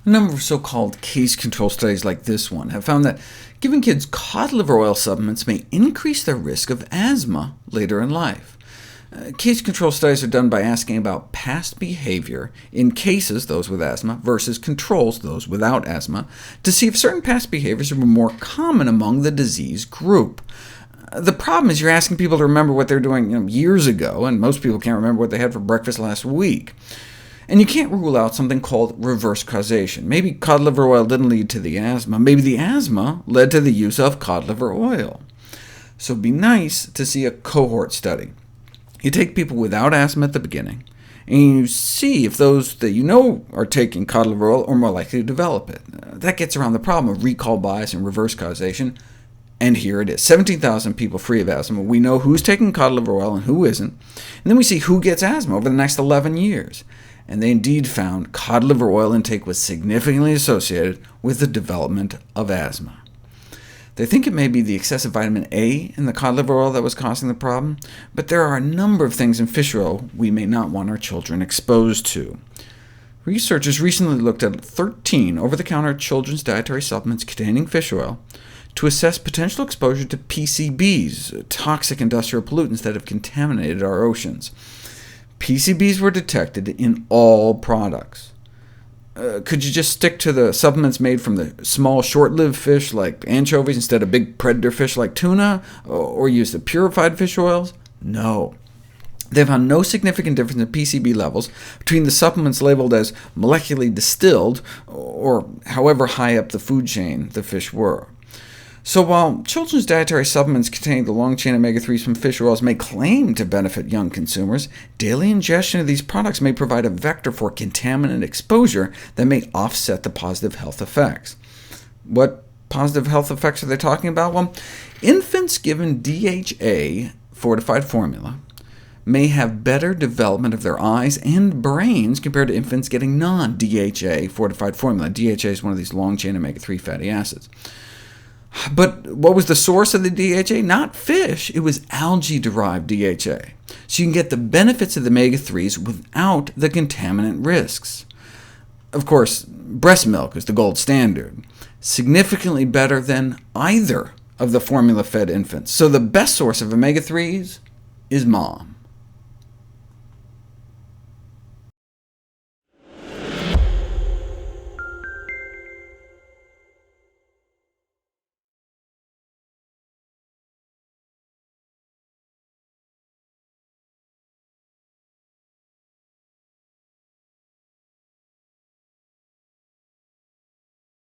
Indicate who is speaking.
Speaker 1: A number of so-called case control studies like this one have found that giving kids cod liver oil supplements may increase their risk of asthma later in life. Case control studies are done by asking about past behavior in cases, those with asthma, versus controls, those without asthma, to see if certain past behaviors were more common among the disease group. The problem is you're asking people to remember what they're doing years ago, and most people can't remember what they had for breakfast last week. And you can't rule out something called reverse causation. Maybe cod liver oil didn't lead to the asthma. Maybe the asthma led to the use of cod liver oil. So it'd be nice to see a cohort study. You take people without asthma at the beginning, and you see if those that you know are taking cod liver oil are more likely to develop it. That gets around the problem of recall bias and reverse causation. And here it is, 17,000 people free of asthma. We know who's taking cod liver oil and who isn't. And then we see who gets asthma over the next 11 years. And they indeed found cod liver oil intake was significantly associated with the development of asthma. They think it may be the excessive vitamin A in the cod liver oil that was causing the problem, but there are a number of things in fish oil we may not want our children exposed to. Researchers recently looked at 13 over-the-counter children's dietary supplements containing fish oil to assess potential exposure to PCBs, toxic industrial pollutants that have contaminated our oceans. PCBs were detected in all products. Could you just stick to the supplements made from the small, short-lived fish like anchovies instead of big predator fish like tuna, or use the purified fish oils? No. They found no significant difference in PCB levels between the supplements labeled as molecularly distilled, or however high up the food chain the fish were. So while children's dietary supplements containing the long-chain omega-3s from fish oils may claim to benefit young consumers, daily ingestion of these products may provide a vector for contaminant exposure that may offset the positive health effects. What positive health effects are they talking about? Well, infants given DHA fortified formula may have better development of their eyes and brains compared to infants getting non-DHA fortified formula. DHA is one of these long-chain omega-3 fatty acids. But what was the source of the DHA? Not fish, it was algae-derived DHA. So you can get the benefits of the omega-3s without the contaminant risks. Of course, breast milk is the gold standard, significantly better than either of the formula-fed infants. So the best source of omega-3s is mom.